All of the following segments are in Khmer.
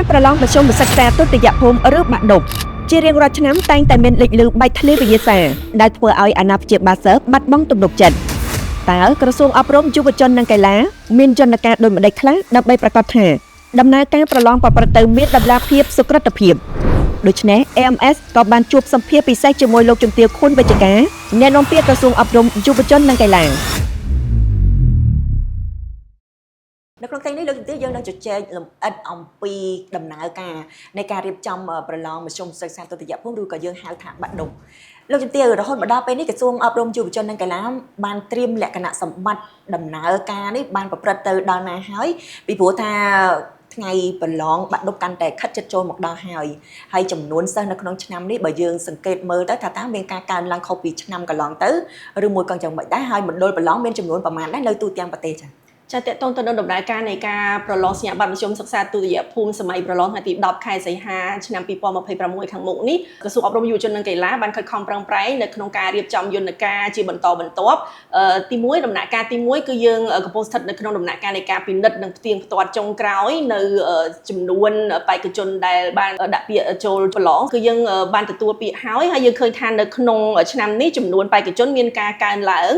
ការប្រឡងមធ្យមសិក្សាទុតិយភូមិឬបាក់ឌុបជារៀងរាល់ឆ្នាំតែងតែមានលេចលឺបែកធ្លាយវិទ្យាសាស្ត្រដែលធ្វើឲ្យអាណាព្យាបាលសិស្សបាត់បង់ទំនុកចិត្តតើក្រសួងអប់រំយុវជននិងកីឡាមានយន្តការដូចម្តេចខ្លះដើម្បីប្រកាសថាដំណើរការប្រឡងប្រព្រឹត្តទៅមានតម្លាភាពសុក្រឹតភាពដូច្នេះ AMS ក៏បានជួបសម្ភារពិសេសជាមួយលោកជំទាវ ខួនវិជ្ជការអ្នកនាំពាក្យក្រសួងអប់រំយុវជននិងកីឡានៅក្នុងថ្ងៃនេះលោកជំទាវយើងនឹងជជែកលម្អិតអំពីដំណើរការនៃការរៀបចំប្រឡងមធ្យមសិក្សាទុតិយភូមិឬក៏យើងហៅថាបាក់ឌុបលោកជំទាវរហូតមកដល់ពេលនេះក្រសួងអប់រំយុវជននិងកីឡាបានត្រៀមលក្ខណៈសម្បត្តិដំណើរការនេះបានប្រព្រឹត្តទៅដល់ណាហើយពីព្រោះថាថ្ងៃប្រឡងបាក់ឌុបកាន់តែខិតជិតចូលមកដល់ហើយចំនួនសិស្សនៅក្នុងឆ្នាំនេះបើយើងសង្កេតមើលទៅថាតើមានការកើនឡើងខុសពីឆ្នាំកន្លងទៅឬមួយក៏យ៉ាងម៉េចដែរហើយមណ្ឌលប្រឡងមានចំនួនប្រមាណដែរនៅទូទាំងប្រទេសចា៎ចាតតងទៅនឹងដំណើរការនៃការប្រឡងសញ្ញាបត្រមធ្យមសិក្សាទុតិយភូមិសម័យប្រឡងថ្ងៃទី10ខែសីហាឆ្នាំ2026ខាងមុខនេះក្រសួងអប់រំយុវជននិងកីឡាបានខិតខំប្រឹងប្រែងនៅក្នុងការរៀបចំយន្តការជាបន្តបន្ទាប់ទី1ដំណាក់កាលទី1គឺយើងកំពុងស្ថិតនៅក្នុងដំណាក់កាលនៃការពិនិត្យនិងផ្ទៀងផ្ទាត់ចុងក្រោយនៅចំនួនបេក្ខជនដែលបានដាក់ពាក្យចូលប្រឡងគឺយើងបានទទួលពាក្យហើយយើងឃើញថានៅក្នុងឆ្នាំនេះចំនួនបេក្ខជនមានការកើនឡើង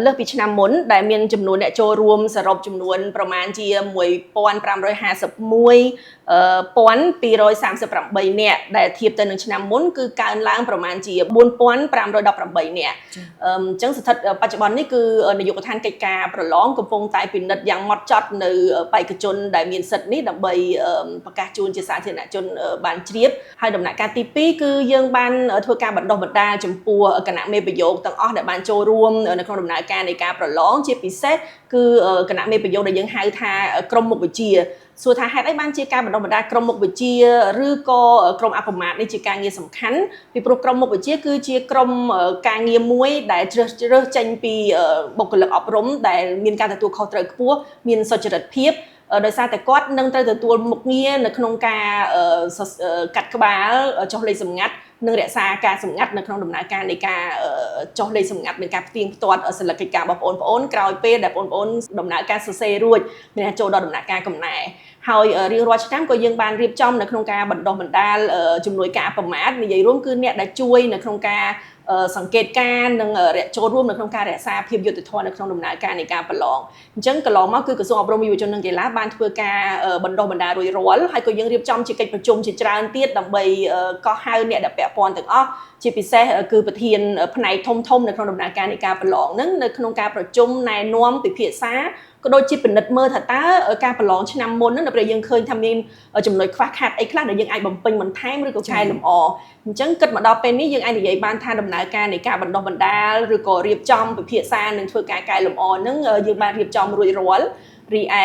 លើសពីឆ្នាំមុនដែលមានចំនួនអ្នកចូលរួមសរុបចំនួនប្រមាណជា1551,238 នាក់ដែលធៀបទៅនឹងឆ្នាំមុនគឺកើនឡើងប្រមាណជា4,518 នាក់អញ្ចឹងស្ថិតបច្ចុប្បន្ននេះគឺនាយកដ្ឋានកិច្ចការប្រឡងកំពុងតែពិនិត្យយ៉ាងម៉ត់ចត់នៅបេក្ខជនដែលមានសិទ្ធិនេះដើម្បីប្រកាសជូនជាសាធារណជនបានជ្រាបហើយដំណាក់កាលទី2គឺយើងបានធ្វើការបណ្ដុះបណ្ដាលចំពោះគណៈមេប្រយោគទាំងអស់ដែលបានចូលរួមនៅក្នុងដំណើរការនៃការប្រឡងជាពិសេសគឺគណៈមេប្រយោគដែលយើងហៅថាក្រុមមុខវិជ្ជាសួរថាហេតុអីបានជាការបណ្ដុះបណ្ដាលក្រុមមុខវិជ្ជាឬក៏ក្រុមអភិមាតនេះជាការងារសំខាន់ពីព្រោះក្រុមមុខវិជ្ជាគឺជាក្រុមការងារមួយដែលជ្រើសរើសចេញពីបុគ្គលិកអប់រំដែលមានការទទួលខុសត្រូវខ្ពស់មានសុចរិតភាពដោយសារតែគាត់នឹងត្រូវទទួលមុខងារនៅក្នុងការកាត់ក្បាលចុះលេខសម្ងាត់និងរក្សាការសម្ងាត់នៅក្នុងដំណើរការនៃការចុះលេខសម្ងាត់នៃការផ្ទៀងផ្ទាត់សិលឹកកិច្ចការរបស់បងប្អូនក្រោយពេលដែលបងប្អូនដំណើរការសរសេររួចមានចូលដល់ដំណាក់កាលកំណែហើយរៀងរាល់ឆ្នាំក៏យើងបានរៀបចំនៅក្នុងការបណ្ដុះបណ្ដាលជំនួយការប្រមាថនិយាយរួមគឺអ្នកដែលជួយនៅក្នុងការសង្កេតការនិងចូលរួមនៅក្នុងការរក្សាភាពយុត្តិធម៌នៅក្នុងដំណើរការនៃការប្រឡងអញ្ចឹងកន្លងមកគឺក្រសួងអប់រំយុវជននិងកីឡាបានធ្វើការបណ្ដុះបណ្ដាលរួចរាល់ហើយក៏យើងរៀបចំជាកិច្ចប្រជុំជាច្រើនទៀតដើម្បីកោះហៅអ្នកដែលពាក់ព័ន្ធទាំងអស់ជាពិសេសគឺប្រធានផ្នែកធំនៅក្នុងដំណើរការនៃការប្រឡងហ្នឹងនៅក្នុងការប្រជុំណែនាំពិភាក្សាក៏ដូចជាពិនិត្យមើលថាតើការប្រឡងឆ្នាំមុនហ្នឹងដល់ពេលយើងឃើញថាមានចំណុចខ្វះខាតអីខ្លះដែលយើងអាចបំពេញបន្ថែមឬក៏កែលម្អអញ្ចឹងគិតមកដល់ពេលនេះយើងអាចនិយាយបានថាដំណើរការនៃការបណ្ដុះបណ្ដាលឬក៏រៀបចំពិភាក្សានិងធ្វើការកែលម្អហ្នឹងយើងបានរៀបចំរួចរាល់រីឯ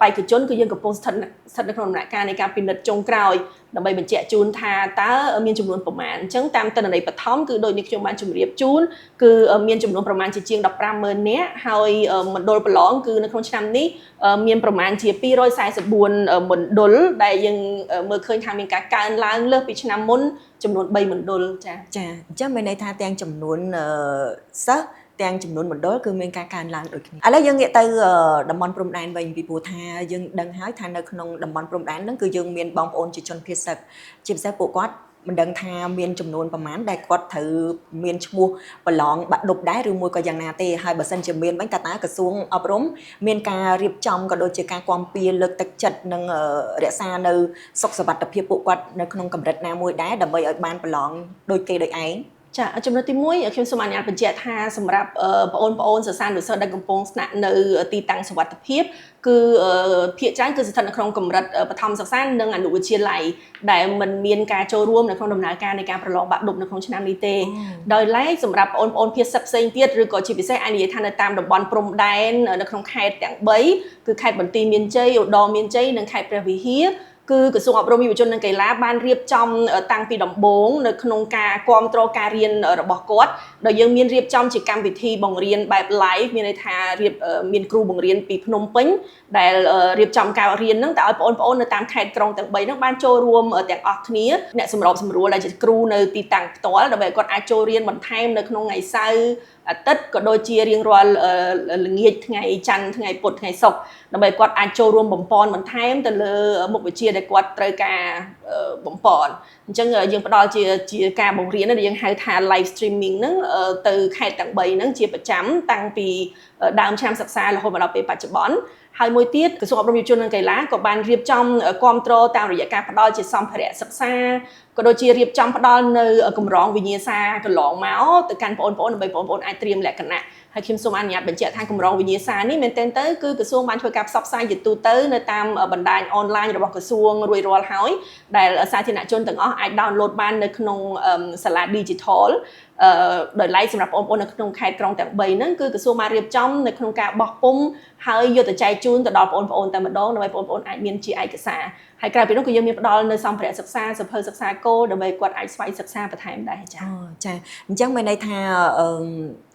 បេក្ខជនគឺយើងកំពុងស្ថិតនៅក្នុងដំណាក់កាលនៃការពិនិត្យចុងក្រោយដើម្បីបញ្ជាក់ជូនថាតើមានចំនួនប្រមាណអញ្ចឹងតាមទិន្នន័យបឋមគឺដោយនេះខ្ញុំបានជម្រាបជូនគឺមានចំនួនប្រមាណជាជាង 150,000 នាក់ហើយមណ្ឌលប្រឡងគឺនៅក្នុងឆ្នាំនេះមានប្រមាណជា244មណ្ឌលដែលយើងមើលឃើញថាមានការកើនឡើងលើសពីឆ្នាំមុនចំនួន3មណ្ឌលចាអញ្ចឹងមានន័យថាទាំងចំនួនសិស្សទាំងចំនួនមណ្ឌលគឺមានការកើនឡើងដូចគ្នាឥឡូវយើងងាកទៅតំបន់ព្រំដែនវិញពីព្រោះថាយើងដឹងហើយថានៅក្នុងតំបន់ព្រំដែនហ្នឹងគឺយើងមានបងប្អូនជាជនភៀសសិទ្ធិជាពិសេសពួកគាត់មិនដឹងថាមានចំនួនប្រមាណដែលគាត់ត្រូវមានឈ្មោះប្រឡងបាក់ឌុបដែរឬមួយក៏យ៉ាងណាទេហើយបើសិនជាមានវិញតើក្រសួងអប់រំមានការរៀបចំក៏ដូចជាការគាំពៀលើកទឹកចិត្តនិងរក្សានៅសុខសុវត្ថិភាពពួកគាត់នៅក្នុងកម្រិតណាមួយដែរដើម្បីឲ្យបានប្រឡងដូចគេដូចឯងចាចំណុចទី1ខ្ញុំសូមអនុញ្ញាតបញ្ជាក់ថាសម្រាប់បងប្អូនសិស្សានុសិស្សដែលកំពុងស្នាក់នៅទីតាំងសុវត្ថិភាពគឺភាគច្រើនគឺស្ថិតនៅក្នុងកម្រិតបឋមសិក្សានិងអនុវិទ្យាល័យដែលមិនមានការចូលរួមនៅក្នុងដំណើរការនៃការប្រឡងបាក់ឌុបនៅក្នុងឆ្នាំនេះទេដោយឡែកសម្រាប់បងប្អូនភាគសិទ្ធិផ្សេងទៀតឬក៏ជាពិសេសអាចនិយាយថានៅតាមតំបន់ព្រំដែននៅក្នុងខេត្តទាំង3គឺខេត្តបន្ទាយមានជ័យឧត្តរមានជ័យនិងខេត្តព្រះវិហារគឺក្រសួងអប់រំយុវជននិងកីឡាបានរៀបចំតាំងពីដំបូងនៅក្នុងការគាំទ្រការរៀនរបស់គាត់ដោយយើងមានរៀបចំជាកម្មវិធីបង្រៀនបែប live មានន័យថាមានគ្រូបង្រៀនពីភ្នំពេញដែលរៀបចំការរៀនហ្នឹងតែឲ្យបងប្អូននៅតាមខេត្តក្រុងទាំង3ហ្នឹងបានចូលរួមទាំងអស់គ្នាអ្នកសម្របសម្រួលដែលជាគ្រូនៅទីតាំងផ្ទាល់ដើម្បីឲ្យគាត់អាចចូលរៀនបន្ថែមនៅក្នុងថ្ងៃសៅរ៍អាទិត្យក៏ដូចជារៀងរាល់ល្ងាចថ្ងៃច័ន្ទថ្ងៃពុធថ្ងៃសុក្រដើម្បីគាត់អាចចូលរួមបំពន់បន្ថែមទៅលើមុខវិជ្ជាដែល ដែលគាត់ត្រូវការបំពន់អញ្ចឹងយើងផ្ដល់ជាការបង្រៀនដែលយើងហៅថា live streaming ហ្នឹងទៅខេត្តទាំង3ហ្នឹងជាប្រចាំតាំងពីដើមឆ្នាំសិក្សារហូតមកដល់ពេលបច្ចុប្បន្នហើយមួយទៀតក្រសួងអប់រំយុវជននិងកីឡាក៏បានរៀបចំគាំទ្រតាមរយៈការផ្ដល់ជាសម្ភារៈសិក្សាក៏ដូចជារៀបចំផ្ដល់នៅកម្រងវិញ្ញាសាកន្លងមកទៅកាន់បងប្អូនដើម្បីបងប្អូនអាចត្រៀមលក្ខណៈហើយខ្ញុំសូមអនុញ្ញាតបញ្ជាក់ថាកម្រងវិញ្ញាសានេះមែនទែនទៅគឺក្រសួងបានធ្វើការផ្សព្វផ្សាយជាទូទៅនៅតាមបណ្ដាញអនឡាញរបស់ក្រសួងរួចរាល់ហើយដែលសាធារណជនទាំងអស់អាច download បាននៅក្នុងសាលា digital ដោយឡែកសម្រាប់បងប្អូននៅក្នុងខេត្តក្រុងទាំង3ហ្នឹងគឺក្រសួងបានរៀបចំនៅក្នុងការបោះពុម្ពហើយយកទៅចែកជូនទៅដល់បងប្អូនតែម្ដងដើម្បីបងប្អូនអាចមានជាឯកសារហើយក្រៅពីនោះក៏យើងមានផ្ដល់នៅសម្ភារៈសិក្សាសៀវភៅសិក្សាគោលដើម្បីគាត់អាចស្វែងសិក្សាបន្ថែមដែរចា៎ចាអញ្ចឹងមានន័យថា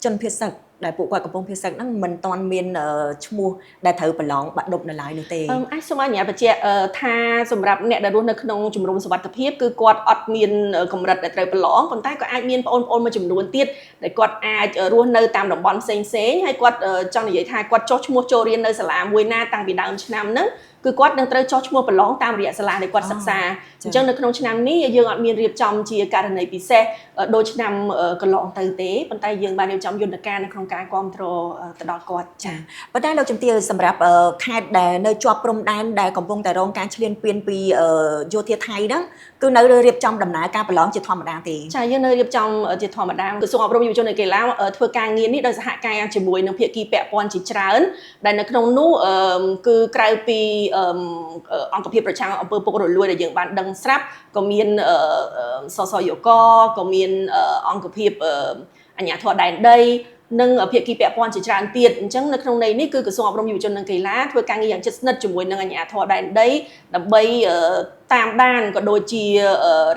ជនភៀសសិកដែលពួកគាត់កំពុងភៀសសិកហ្នឹងមិនទាន់មានឈ្មោះដែលត្រូវប្រឡងបាក់ឌុបនៅឡើយនោះទេអាចសូមអនុញ្ញាតបញ្ជាក់ថាសម្រាប់អ្នកដែលរស់នៅក្នុងជំរំសុវត្ថិភាពគឺគាត់អត់មានកម្រិតដែលត្រូវប្រឡងប៉ុន្តែក៏អាចមានបងប្អូនមួយចំនួនទៀតដែលគាត់អាចរស់នៅតាមតំបន់ផ្សេងៗហើយគាត់ចង់និយាយថាគាត់ចុះឈ្មោះចូលរៀននៅសាលាមួយណាតាំងពីដើមឆ្នាំហ្នឹងគឺគាត់នឹងត្រូវចុះឈ្មោះប្រឡងតាមរយៈសាលាដែលគាត់សិក្សាអញ្ចឹងនៅក្នុងឆ្នាំនេះយើងអត់មានរៀបចំជាករណីពិសេសដូចឆ្នាំកន្លងទៅទេប៉ុន្តែយើងបានរៀបចំយន្តការនៅក្នុងការគ្រប់គ្រងទៅដល់គាត់ចាប៉ុន្តែលោកជំទាវសម្រាប់ខេត្តដែលនៅជាប់ព្រំដែនដែលកំពុងតែរងការឈ្លានពានពីយោធាថៃហ្នឹងគឺនៅរៀបចំដំណើរការប្រឡងជាធម្មតាទេចាយើងនៅរៀបចំជាធម្មតាក្រសួងអប់រំយុវជននិងកីឡាធ្វើការងារនេះដោយសហការជាមួយនឹងភាគីពាក់ព័ន្ធជាច្រើនដែលនៅក្នុងនោះគឺក្រៅពីអង្គភាពប្រឆាំងអំពើពុករលួយដែលយើងបានដឹងស្រាប់ក៏មានសសយកក៏មានអង្គភាពអាជ្ញាធរដែនដីនិងភាគីពាក់ព័ន្ធជាច្រើនទៀតអញ្ចឹងនៅក្នុងន័យនេះគឺក្រសួងអប់រំយុវជននិងកីឡាធ្វើការងារយ៉ាងជិតស្និទ្ធជាមួយនឹងអាជ្ញាធរដែនដីដើម្បីតាមដានក៏ដូចជា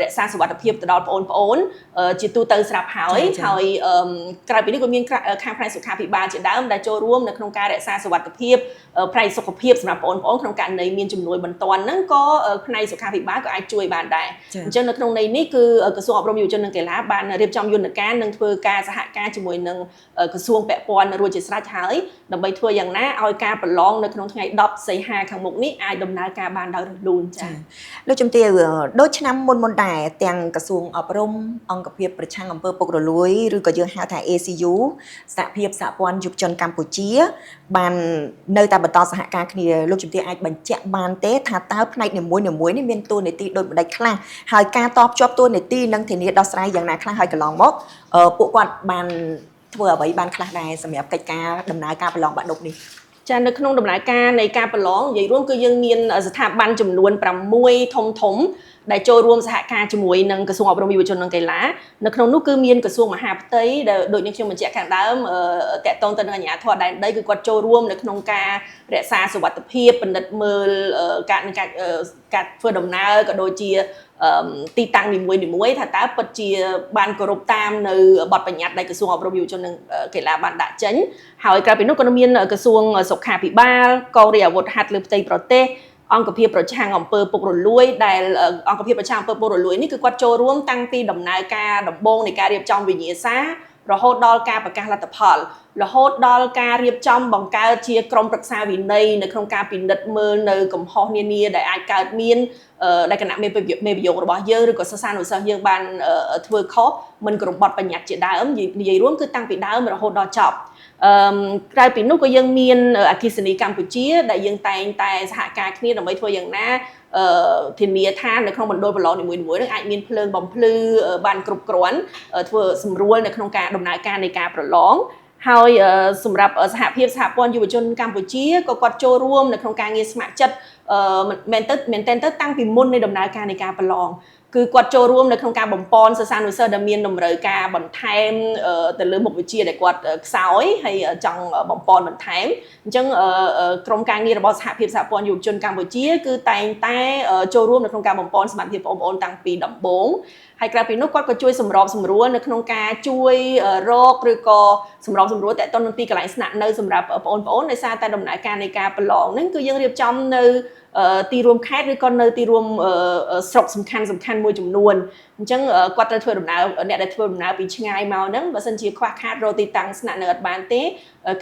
រក្សាសុវត្ថិភាពទៅដល់បងប្អូនជាទូទៅស្រាប់ហើយក្រៅពីនេះក៏មានខាងផ្នែកសុខាភិបាលជាដើមដែលចូលរួមនៅក្នុងការរក្សាសុវត្ថិភាពផ្នែកសុខភាពសម្រាប់បងប្អូនក្នុងករណីមានជំនួយបន្ទាន់ហ្នឹងក៏ផ្នែកសុខាភិបាលក៏អាចជួយបានដែរអញ្ចឹងនៅក្នុងន័យនេះគឺក្រសួងអប់រំយុវជននិងកីឡាបានរៀបចំយន្តការនិងធ្វើការសហការជាមួយនឹងក្រសួងពាក់ព័ន្ធរួចជាស្រេចហើយដើម្បីធ្វើយ៉ាងណាឲ្យការប្រឡងនៅក្នុងថ្ងៃ10សីហាខាងមុខនេះអាចដំណើរការបានដោយរលូនចា៎លោកជំទាវដូចឆ្នាំមុនដែរទាំងក្រសួងអប់រំអង្គភាពប្រឆាំងអំពើពុករលួយឬក៏យើងហៅថា ACU សហភាពសហព័ន្ធយុវជនកម្ពុជាបាននៅតែបន្តសហការគ្នាលោកជំទាវអាចបញ្ជាក់បានទេថាតើផ្នែកនីមួយៗនេះមានតួនាទីដូចម្ដេចខ្លះហើយការតបជាប់តួនាទីនិងធានាដោះស្រាយយ៉ាងណាខ្លះហើយកន្លងមកពួកគាត់បានធ្វើអ្វីបានខ្លះដែរសម្រាប់កិច្ចការដំណើរការប្រឡងបាក់ឌុបនេះចានៅក្នុងដំណើរការនៃការប្រឡងនិយាយរួមគឺយើងមានស្ថាប័នចំនួន6ធំដែលចូលរួមសហការជាមួយនឹងក្រសួងអប់រំយុវជននិងកីឡានៅក្នុងនោះគឺមានក្រសួងមហាផ្ទៃដែលដូចនេះខ្ញុំបញ្ជាក់ខាងដើមតកតងទៅនឹងអាជ្ញាធរដែនដីគឺគាត់ចូលរួមនៅក្នុងការរក្សាសុវត្ថិភាពពិនិត្យមើលការធ្វើដំណើរក៏ដូចជាទីតាំងនីមួយៗថាតើពិតជាបានគោរពតាមនៅបទបញ្ញត្តិដែលក្រសួងអប់រំយុវជននិងកីឡាបានដាក់ចេញហើយក្រៅពីនោះក៏មានក្រសួងសុខាភិបាលកងរាជអាវុធហត្ថលើផ្ទៃប្រទេសអង្គភាពប្រឆាំងអំពើពុករលួយដែលអង្គភាពប្រឆាំងអំពើពុករលួយនេះគឺគាត់ចូលរួមតាំងពីដំណើរការដំបូងនៃការរៀបចំវិញ្ញាសារហូតដល់ការប្រកាសលទ្ធផលរហូតដល់ការរៀបចំបង្កើតជាក្រុមប្រឹក្សាវិន័យនៅក្នុងការពិនិត្យមើលនៅកំហុសនានាដែលអាចកើតមានដែលគណៈមេប្រយោគរបស់យើងឬក៏សិស្សានុសិស្សយើងបានធ្វើខុសមិនក្រុមបទបញ្ញត្តិជាដើមនិយាយរួមគឺតាំងពីដើមរហូតដល់ចប់ក្រៅពីនោះក៏យើងមានអគ្គិសនីកម្ពុជាដែលយើងតែងតែសហការគ្នាដើម្បីធ្វើយ៉ាងណាធានាថានៅក្នុងមណ្ឌលប្រឡងនីមួយៗនឹងអាចមានភ្លើងបំភ្លឺបានគ្រប់គ្រាន់ធ្វើសម្រួលនៅក្នុងការដំណើរការនៃការប្រឡងហើយសម្រាប់សហភាពសហព័ន្ធយុវជនកម្ពុជាក៏គាត់ចូលរួមនៅក្នុងការងារស្ម័គ្រចិត្តមែនតើតាំងពីមុននៃដំណើរការនៃការប្រឡងគឺគាត់ចូលរួមនៅក្នុងការបំពន់សិស្សានុសិស្សដែលមានតម្រូវការបន្ថែមទៅលើមុខវិជ្ជាដែលគាត់ខ្សោយហើយចង់បំពន់បន្ថែមអញ្ចឹងក្រុមការងាររបស់សហភាពសហព័ន្ធយុវជនកម្ពុជាគឺតែងតែចូលរួមនៅក្នុងការបំពន់សមត្ថភាពបងប្អូនតាំងពីដំបូងហើយក្រៅពីនោះគាត់ក៏ជួយសម្របសម្រួលនៅក្នុងការជួយរកឬក៏សម្របសម្រួលតទៅនឹងទីកន្លែងស្នាក់នៅសម្រាប់បងប្អូនដោយសារតែដំណើរការនៃការប្រឡងហ្នឹងគឺយើងរៀបចំនៅ ទីរួមខេត្តឬក៏នៅទីរួមស្រុកសំខាន់មួយចំនួនអញ្ចឹងគាត់ត្រូវធ្វើដំណើរអ្នកដែលធ្វើដំណើរពីឆ្ងាយមកហ្នឹងបើសិនជាខ្វះខាតរកទីតាំងស្នាក់នៅអត់បានទេ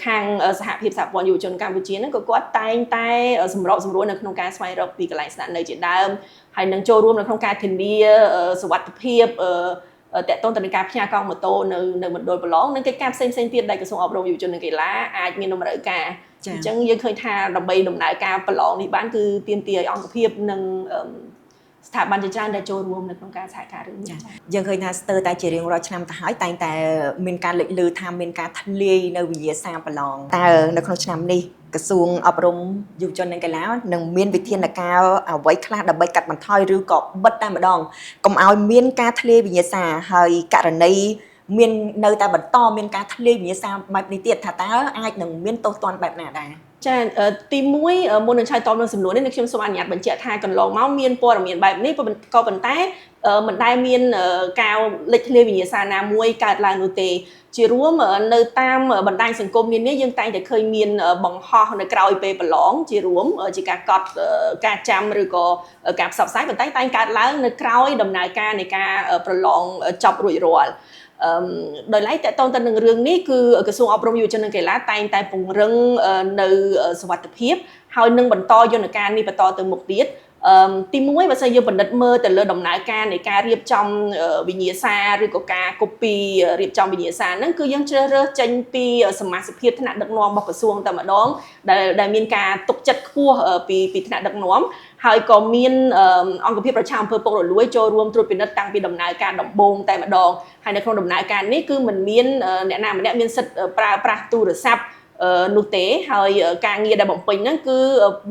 ខាងសហភាពសហព័ន្ធយុវជនកម្ពុជាហ្នឹងក៏គាត់តែងតែសម្របសម្រួលនៅក្នុងការស្វែងរកទីកន្លែងស្នាក់នៅជាដើមហើយនឹងចូលរួមនៅក្នុងការធានាសុវត្ថិភាពតកតងទៅនឹងការផ្ញើកង់ម៉ូតូនៅមណ្ឌលប្រឡងនិងកិច្ចការផ្សេងទៀតដែលក្រសួងអប់រំយុវជននិងកីឡាអាចមានតម្រូវការអញ្ចឹងយើងឃើញថាដើម្បីដំណើរការប្រឡងនេះបានគឺទាមទារឲ្យអង្គភាពនិងស្ថាប័នជាច្រើនដែលចូលរួមនៅក្នុងការសហការរឿងនេះយើងឃើញថាស្ទើរតែជារៀងរាល់ឆ្នាំទៅហើយតែងតែមានការលេចលឺថាមានការធ្លាយនៅវិញ្ញាសាប្រឡងតើនៅក្នុងឆ្នាំនេះក្រសួងអប់រំយុវជននិងកីឡានឹងមានវិធានការអ្វីខ្លះដើម្បីកាត់បន្ថយឬក៏បិទតែម្ដងកុំឲ្យមានការធ្លាយវិញ្ញាសាហើយករណីមាននៅតែបន្តមានការធ្លាយវិញ្ញាសាបែបនេះទៀតថាតើអាចនឹងមានទោសទណ្ឌបែបណាដែរចាទី1មុននឹងឆ្លើយតបនឹងសំណួរនេះខ្ញុំសូមអនុញ្ញាតបញ្ជាក់ថាកន្លងមកមានព័ត៌មានបែបនេះក៏ប៉ុន្តែមិនដែលមានការលេចធ្លាយវិញ្ញាសាណាមួយកើតឡើងនោះទេជារួមនៅតាមបណ្ដាញសង្គមនានាយើងតែងតែឃើញមានបង្ហោះនៅក្រៅពេលប្រឡងជារួមជាការកត់ការចាំឬក៏ការផ្សព្វផ្សាយប៉ុន្តែតែងកើតឡើងនៅក្រៅដំណើរការនៃការប្រឡងចប់រួចរាល់ដោយឡែកតកតងទៅនឹងរឿងនេះគឺក្រសួងអប់រំយុវជននិងកីឡាតែងតែពង្រឹងនៅសុវត្ថិភាពហើយនឹងបន្តយន្តការនេះបន្តទៅមុខទៀតទី1បើសិនយើងពិនិត្យមើលទៅលើដំណើរការនៃការរៀបចំវិញ្ញាសាឬក៏ការ copy រៀបចំវិញ្ញាសាហ្នឹងគឺយើងជ្រើសរើសចេញពីសមាជិកភាពថ្នាក់ដឹកនាំរបស់ក្រសួងតែម្ដងដែលមានការទុកចិត្តខ្ពស់ពីថ្នាក់ដឹកនាំហើយក៏មានអង្គភាពប្រជាអំពើពុករលួយចូលរួមត្រួតពិនិត្យតាំងពីដំណើរការដំបូងតែម្ដងហើយនៅក្នុងដំណើរការនេះគឺមិនមានអ្នកណាម្នាក់មានសិទ្ធិប្រើប្រាស់ទូរស័ព្ទនោះទេហើយការងារដែលបំពេញហ្នឹងគឺ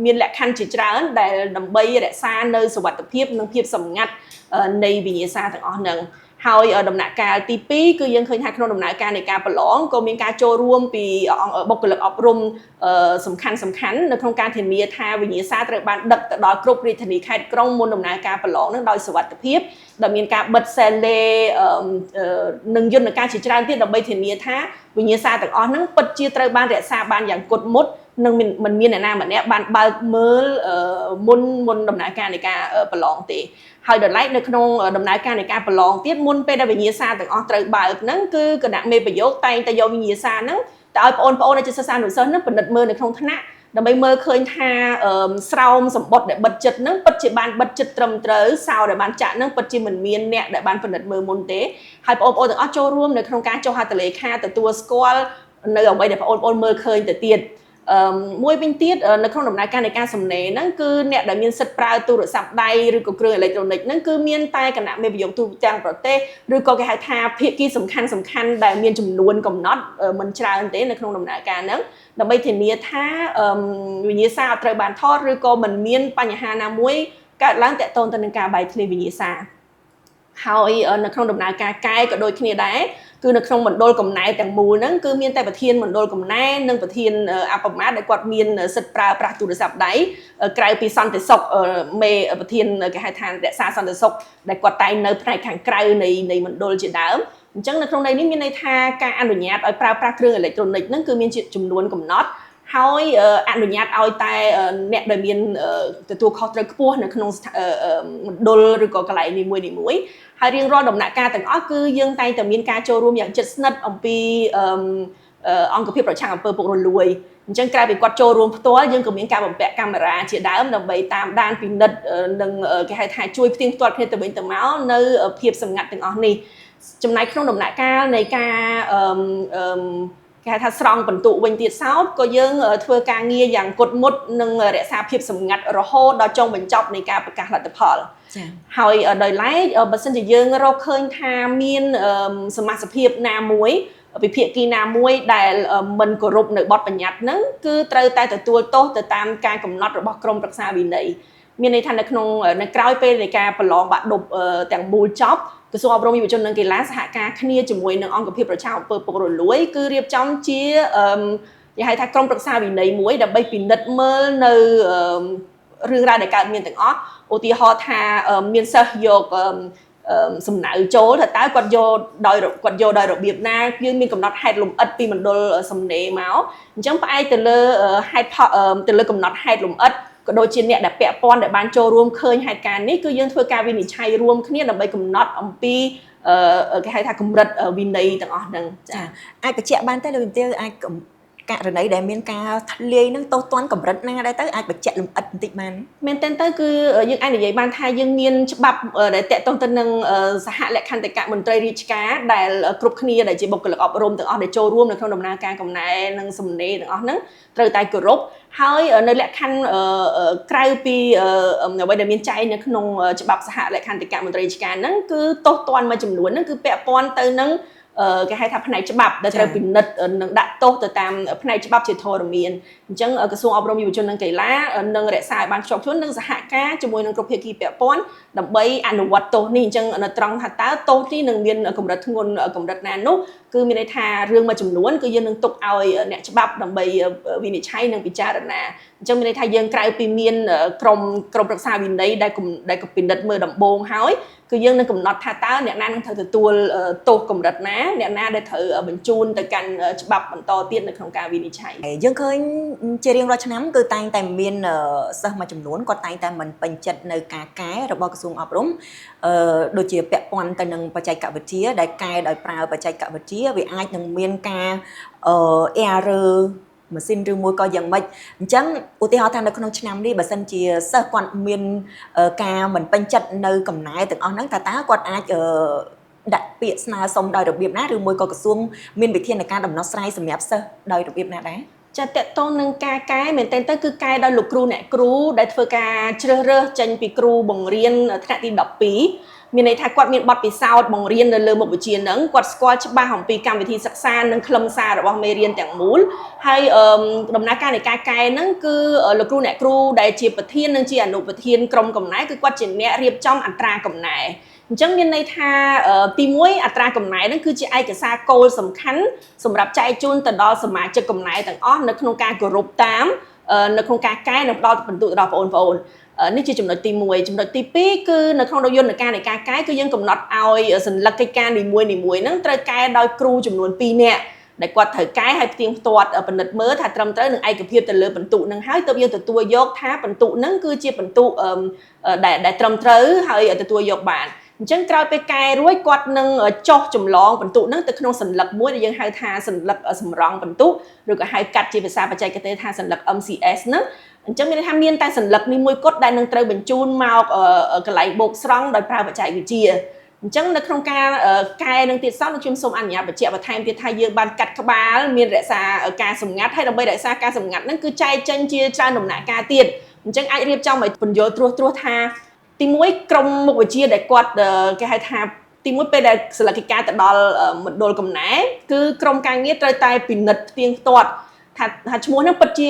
មានលក្ខខណ្ឌជាច្រើនដែលដើម្បីរក្សានៅសុវត្ថិភាពនិងភាពសម្ងាត់នៃវិញ្ញាសាទាំងអស់ហ្នឹងហើយដំណាក់កាលទី2គឺយើងឃើញថាក្នុងដំណើរការនៃការប្រឡងក៏មានការចូលរួមពីបុគ្គលិកអប់រំសំខាន់នៅក្នុងការធានាថាវិញ្ញាសាត្រូវបានដឹកទៅដល់គ្រប់រាជធានីខេត្តក្រុងមុនដំណើរការប្រឡងនឹងដោយសុវត្ថិភាពដែលមានការបិទសែនលេនិងយន្តការជាច្រើនទៀតដើម្បីធានាថាវិញ្ញាសាទាំងអស់ហ្នឹងពិតជាត្រូវបានរក្សាបានយ៉ាងគត់មុតនិងមិនមានអ្នកណាម្នាក់បានបើកមើលមុនដំណើរការនៃការប្រឡងទេហើយដល់ឡែកនៅក្នុងដំណើរការនៃការប្រឡងទៀតមុនពេលដែលវិញ្ញាសាទាំងអស់ត្រូវបើកហ្នឹងគឺគណៈមេប្រយោគតែងតែយកវិញ្ញាសាហ្នឹងទៅឲ្យបងប្អូនដែលជាសិស្សានុសិស្សហ្នឹងពិនិត្យមើលនៅក្នុងថ្នាក់ដើម្បីមើលឃើញថាស្រោមសម្បត្តិដែលបិទចិត្តហ្នឹងពិតជាបានបិទចិត្តត្រឹមត្រូវសោដែលបានចាក់ហ្នឹងពិតជាមិនមានអ្នកដែលបានពិនិត្យមើលមុនទេហើយបងប្អូនទាំងអស់ចូលរួមនៅក្នុងការចុះហត្ថលេខាទទួលស្គាល់នៅអ្វីដែលបងប្អូនមើលឃើញទៅទៀតមួយវិញទៀតនៅក្នុងដំណើរការនៃការសំណេរហ្នឹងគឺអ្នកដែលមានសិទ្ធិប្រើទូរស័ព្ទដៃឬក៏គ្រឿងអេឡិចត្រូនិកហ្នឹងគឺមានតែគណៈមេប្រយោគទូទាំងប្រទេសឬក៏គេហៅថាភាគីសំខាន់ដែលមានចំនួនកំណត់មិនច្រើនទេនៅក្នុងដំណើរការហ្នឹងដើម្បីធានាថាវិញ្ញាសាអត់ត្រូវបានថតឬក៏មិនមានបញ្ហាណាមួយកើតឡើងទាក់ទងទៅនឹងការបែកធ្លាយវិញ្ញាសាហើយនៅក្នុងដំណើរការកែក៏ដូចគ្នាដែរគឺនៅក្នុងមណ្ឌលកំណែទាំងមូលហ្នឹងគឺមានតែប្រធានមណ្ឌលកំណែនិងប្រធានអបមាដែលគាត់មានសិទ្ធិប្រើប្រាស់ទូរស័ព្ទដៃក្រៅពីសន្តិសុខមេប្រធានគេហៅថារក្សាសន្តិសុខដែលគាត់តែងនៅផ្នែកខាងក្រៅនៃមណ្ឌលជាដើមអញ្ចឹងនៅក្នុងន័យនេះមានន័យថាការអនុញ្ញាតឲ្យប្រើប្រាស់គ្រឿងអេឡិចត្រូនិកហ្នឹងគឺមានចំនួនកំណត់ហើយអនុញ្ញាតឲ្យតែអ្នកដែលមានទទួលខុសត្រូវខ្ពស់នៅក្នុងមណ្ឌលឬក៏កន្លែងនីមួយហើយរៀងរាល់ដំណាក់កាលទាំងអស់គឺយើងតែងតែមានការចូលរួមយ៉ាងជិតស្និទ្ធអំពីអង្គភាពប្រឆាំងអំពើពុករលួយអញ្ចឹងក្រៅពីគាត់ចូលរួមផ្ទាល់យើងក៏មានការបំពាក់កាមេរ៉ាជាដើមដើម្បីតាមដានពិនិត្យនិងគេហៅថាជួយផ្ទៀងផ្ទាត់គ្នាទៅវិញទៅមកនៅភាពសម្ងាត់ទាំងអស់នេះចំណែកក្នុងដំណាក់កាលនៃការគេហៅថាស្រង់បន្ទុកវិញទៀតសោតក៏យើងធ្វើការងារយ៉ាងគត់មុតនិងរក្សាភាពសម្ងាត់រហូតដល់ចុងបញ្ចប់នៃការប្រកាសលទ្ធផលហើយដោយឡែកបើសិនជាយើងរកឃើញថាមានសមាជិកភាពណាមួយវិភាគីណាមួយដែលមិនគោរពនៅបទបញ្ញត្តិហ្នឹងគឺត្រូវតែទទួលទោសទៅតាមការកំណត់របស់ក្រមប្រឹក្សាវិន័យមានន័យថានៅក្រៅពេលនៃការប្រឡងបាក់ឌុបទាំងមូលចប់ក្រសួងអប់រំយុវជននិងកីឡាសហការគ្នាជាមួយនឹងអង្គភាពប្រជាអំពើពុករលួយគឺរៀបចំជាគេហៅថាក្រុមប្រឹក្សាវិន័យមួយដើម្បីពិនិត្យមើលនៅរឿងរ៉ាវដែលកើតមានទាំងអស់ឧទាហរណ៍ថាមានសិស្សយកសំណៅចូលថាតើគាត់យកដោយរបៀបណាយើងមានកំណត់ហេតុលម្អិតពីមណ្ឌលសំណេរមកអញ្ចឹងផ្អែកទៅលើហេតុទៅលើកំណត់ហេតុលម្អិត ក៏ដូចជាអ្នកដែលពាក់ព័ន្ធដែលបានចូលរួមឃើញហេតុការណ៍នេះគឺយើងធ្វើការវិនិច្ឆ័យរួមគ្នាដើម្បីកំណត់អំពីគេហៅថាកម្រិតវិន័យទាំងអស់ហ្នឹងចាអាចបញ្ជាក់បានទេលោកជំទាវអាចករណីដែលមានការធ្លាយនឹងទោសទណ្ឌកម្រិតណាដែរទៅអាចបញ្ជាក់លម្អិតបន្តិចបានមែនទៅគឺយើងអាចនិយាយបានថាយើងមានច្បាប់ដែលតាក់ទងទៅនឹងសហលក្ខន្តិកៈមន្ត្រីរាជការដែលគ្រប់គ្នាដែលជាបុគ្គលិកអប់រំទាំងអស់ដែលចូលរួមនៅក្នុងដំណើរការកំណែនិងសំណេរទាំងអស់ហ្នឹងត្រូវតែគោរពហើយនៅលក្ខខណ្ឌក្រៅពីអ្វីដែលមានចែងនៅក្នុងច្បាប់សហលក្ខន្តិកៈមន្ត្រីរាជការហ្នឹងគឺទោសទណ្ឌមួយចំនួនហ្នឹងគឺពាក់ព័ន្ធទៅនឹងគេហៅថាផ្នែកច្បាប់ដែលត្រូវពិនិត្យនិងដាក់ទោសទៅតាមផ្នែកច្បាប់ជាធរមានអញ្ចឹងក្រសួងអប់រំយុវជននិងកីឡានឹងរក្សាឲ្យបានខ្ជាប់ខ្ជួននិងសហការជាមួយនឹងគ្រប់ភាគីពាក់ព័ន្ធដើម្បីអនុវត្តទោសនេះអញ្ចឹងនៅត្រង់ថាតើទោសនេះនឹងមានកម្រិតធ្ងន់កម្រិតណានោះគឺមានន័យថារឿងមួយចំនួនគឺយើងនឹងទុកឲ្យអ្នកច្បាប់ដើម្បីវិនិច្ឆ័យនិងពិចារណាអញ្ចឹងមានន័យថាយើងក្រៅពីមានក្រុមប្រឹក្សាវិន័យដែលពិនិត្យមើលដំបូងហើយគឺយើងនឹងកំណត់ថាតើអ្នកណានឹងត្រូវទទួលទោសកម្រិតណាអ្នកណាដែលត្រូវបញ្ជូនទៅកាន់ច្បាប់បន្តទៀតនៅក្នុងការវិនិច្ឆ័យយើងឃើញជារៀងរាល់ឆ្នាំគឺតែងតែមានសិស្សមួយចំនួនគាត់តែងតែមិនពេញចិត្តនៅការកែរបស់ក្រសួងអប់រំដូចជាពាក់ព័ន្ធទៅនឹងបច្ចេកវិទ្យាដែលកែដោយប្រើបច្ចេកវិទ្យាវាអាចនឹងមានការerrorម៉ាស៊ីនឬមួយក៏យ៉ាងម៉េចអញ្ចឹងឧទាហរណ៍ថានៅក្នុងឆ្នាំនេះបើសិនជាសិស្សគាត់មានការមិនពេញចិត្តនៅកំណែទាំងអស់ហ្នឹងតើគាត់អាចដាក់ពាក្យស្នើសុំដោយរបៀបណាឬមួយក៏ក្រសួងមានវិធានការដំណោះស្រាយសម្រាប់សិស្សដោយរបៀបណាដែរចាតកតងនឹងការកែមែនទែនទៅគឺកែដោយលោកគ្រូអ្នកគ្រូដែលធ្វើការជ្រើសរើសចេញពីគ្រូបង្រៀនថ្នាក់ទី12មានន័យថាគាត់មានបទពិសោធន៍បង្រៀននៅលើមុខវិជ្ជាហ្នឹងគាត់ស្គាល់ច្បាស់អំពីកម្មវិធីសិក្សានិងខ្លឹមសាររបស់មេរៀនទាំងមូលហើយដំណើរការនៃការកែហ្នឹងគឺលោកគ្រូអ្នកគ្រូដែលជាប្រធាននិងជាអនុប្រធានក្រុមកំណែគឺគាត់ជាអ្នករៀបចំអត្រាកំណែអញ្ចឹងមានន័យថាទី1អត្រាកំណែហ្នឹងគឺជាឯកសារគោលសំខាន់សម្រាប់ចែកជូនទៅដល់សមាជិកកំណែទាំងអស់នៅក្នុងការគោរពតាមនៅក្នុងការកែនិងផ្ដល់ពិន្ទុទៅដល់បងប្អូននេះជាចំណុចទី1ចំណុចទី2គឺនៅក្នុងយន្តការនៃការកែគឺយើងកំណត់ឲ្យសញ្ញាកិច្ចការនីមួយៗហ្នឹងត្រូវកែដោយគ្រូចំនួន2នាក់ដែលគាត់ត្រូវកែឲ្យផ្ទៀងផ្ទាត់ពិនិត្យមើលថាត្រឹមត្រូវនឹងឯកភាពទៅលើពិន្ទុហ្នឹងហើយទើបយើងទទួលយកថាពិន្ទុហ្នឹងគឺជាពិន្ទុដែលត្រឹមត្រូវហើយទទួលយកបានអញ្ចឹងក្រោយពេលកែរួចគាត់នឹងចុះចម្លងពិន្ទុហ្នឹងទៅក្នុងសញ្ញាមួយដែលយើងហៅថាសញ្ញាសម្រង់ពិន្ទុឬក៏ហៅកាត់ជាភាសាបច្ចេកទេសថាសញ្ញា MCS ហ្នឹងអញ្ចឹងមានន័យថាមានតែសញ្ញានេះមួយគត់ដែលនឹងត្រូវបញ្ជូនមកកន្លែងបូកស្រង់ដោយប្រើបច្ចេកវិទ្យាអញ្ចឹងនៅក្នុងការកែនឹងទៀតសោតនឹងខ្ញុំសូមអនុញ្ញាតបញ្ជាក់បន្ថែមទៀតថាយើងបានកាត់ក្បាលមានរក្សាការសម្ងាត់ហើយដើម្បីរក្សាការសម្ងាត់ហ្នឹងគឺចែកចេញជាច្រើនដំណាក់កាលទៀតអញ្ចឹងអាចរៀបចំឲ្យពន្យល់ត្រួសថាទី1ក្រុមមុខវិជ្ជាដែលគាត់គេហៅថាទី1ពេលដែលសិលកិច្ចការទៅដល់មណ្ឌលកំណែគឺក្រុមការងារត្រូវតែពិនិត្យផ្ទៀងផ្ទាត់ថាឈ្មោះហ្នឹងពិតជា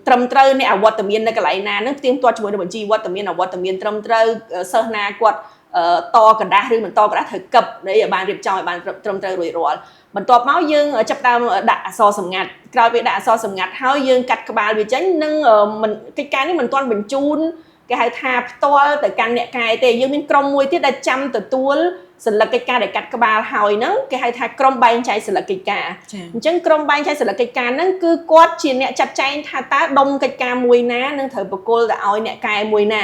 ត្រឹមត្រូវអ្នកអវត្តមាននៅកន្លែងណាហ្នឹងផ្ទៀងផ្ទាត់ជាមួយនឹងបញ្ជីវត្តមានអវត្តមានត្រឹមត្រូវសិស្សណាគាត់តกระดาษឬមិនតกระดาษត្រូវកឹបđểឲ្យបានរៀបចំឲ្យបានត្រឹមត្រូវរួចរាល់បន្ទាប់មកយើងចាប់ដើមដាក់អក្សរសម្ងាត់ក្រោយពេលដាក់អក្សរសម្ងាត់ហើយយើងកាត់ក្បាលវាចេញនិងកិច្ចការនេះមិនទាន់បញ្ជូនគេហៅថាផ្ទាល់ទៅកាន់អ្នកកែទេយើងមានក្រុមមួយទៀតដែលចាំទទួលសញ្ញាកិច្ចការដែលកាត់ក្បាលហើយហ្នឹងគេហៅថាក្រុមបែងចែកសញ្ញាកិច្ចការអញ្ចឹងក្រុមបែងចែកសញ្ញាកិច្ចការហ្នឹងគឺគាត់ជាអ្នកចាត់ចែងថាតើដុំកិច្ចការមួយណានឹងត្រូវបកគលទៅឲ្យអ្នកកែមួយណា